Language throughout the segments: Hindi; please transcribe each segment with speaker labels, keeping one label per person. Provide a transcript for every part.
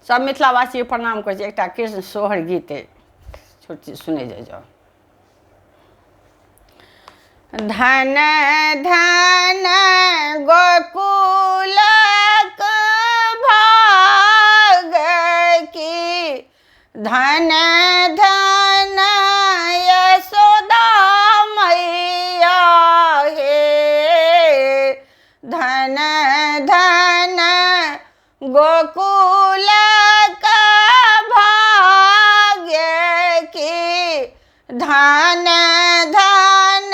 Speaker 1: सब मिथिलावासी प्रणाम कर एक कृष्ण सोहर गीत छोटी सुने जाओ। धन धन गोकुलक भाग की, धन धन यशोदा मैया हे। धन धन गोकुलक भाग्य की, धन धन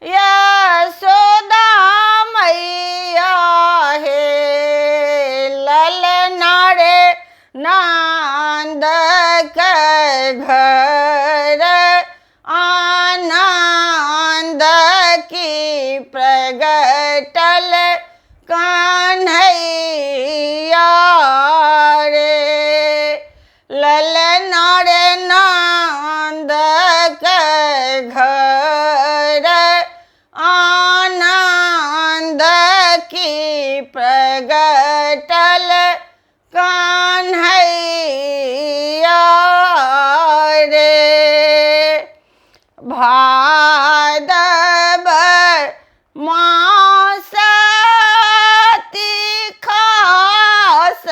Speaker 1: यशोदा मैया हे। ललना रे नंद के घर आनंद की प्रगटल कन्हैया रे। ललना रे नंद के घर आनंद की प्रगटल कन्हैया रे। भादव मास खास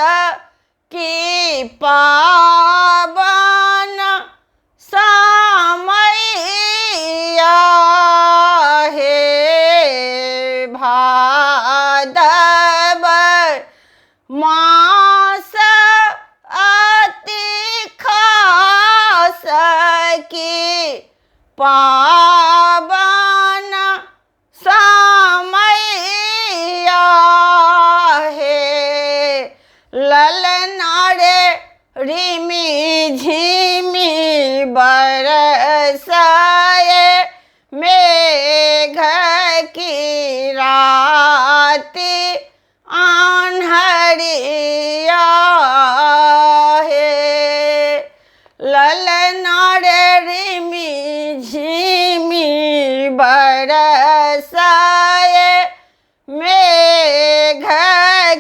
Speaker 1: की पावन समैया हे। भादव मास अति खास की पावन समैया हे। ललना रे रिमि झिमि बरसाए मेघ की राति अन्हरिया हे। ललना रे रिमि झिमि बरसाए मेघ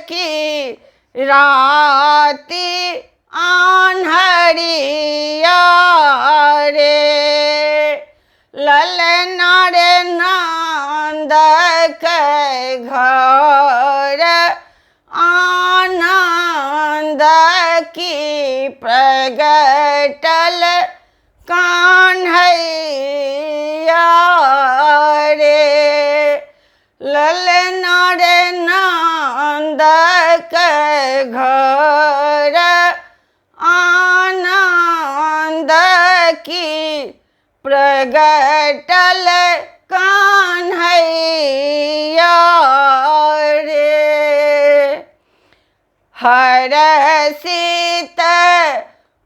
Speaker 1: की राति अन्हरिया रे। ललना रे नंद के घर आनंद की प्रगटल कन्हैया रे। ललना रे नंद के घर आनंद की प्रगटल कन्हैया रे। हरषित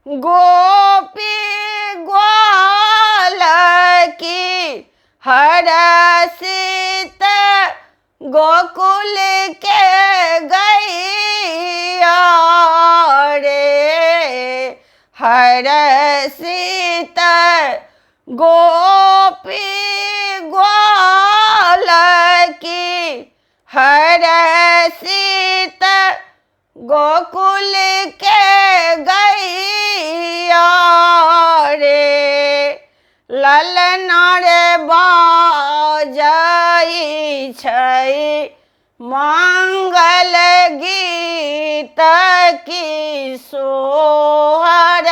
Speaker 1: गोपी ग्वाल की, हरषित गोकुल के गैया रे। हरषित गोपी ग्वाल की, हरषित गोकुल के गैया रे। ललना रे बाजै छै मंगल गीत की सोहर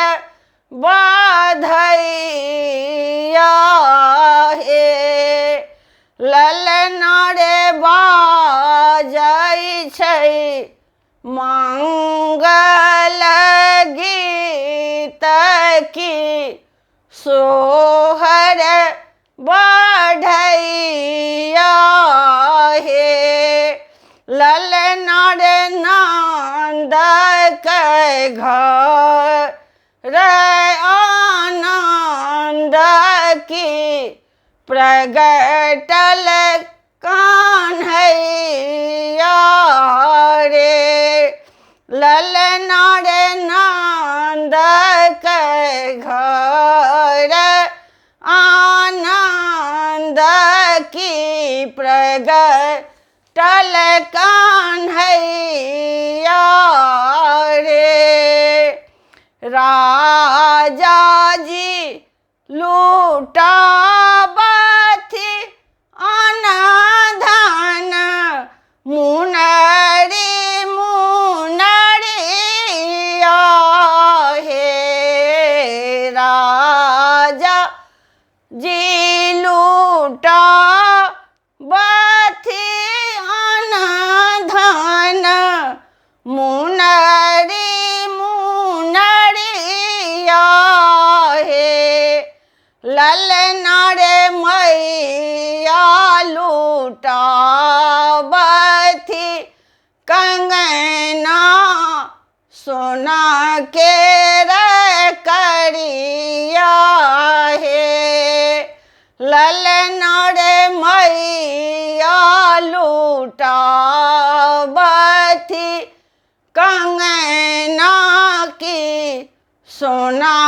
Speaker 1: बधैया हे। ललना रे बाजै छै मंगल गीत की सोहर बढ़ैया हे। ललना रे नंद के घर आनंद की प्रगटल कन्हैया रे। ललना रे नंद के घर आनंद की प्रगटल कन्हैया रे। राजा जी लूटा बाथी अनाधान मुनरी मुनरिया हे राजा जी लूटा बाथी अनाधान मुनरी मुनरिया हे ललना रे मैया लूटा बाथी कंगना सोना के रे करिया हे ललना रे मैया लूटा बाथी कंगना की सोना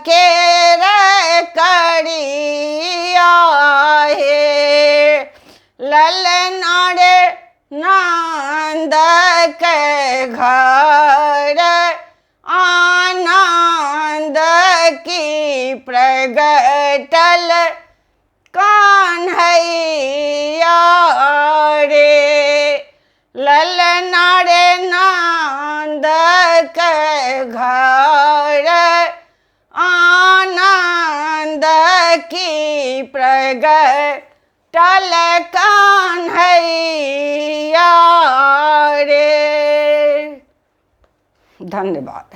Speaker 1: के रे करिया हे ललना रे नंद के घर आनंद की प्रगटल कान्हैया रे ललना रे नंद के घर आनंद की प्रगटल कान्हैया रे। धन्यवाद।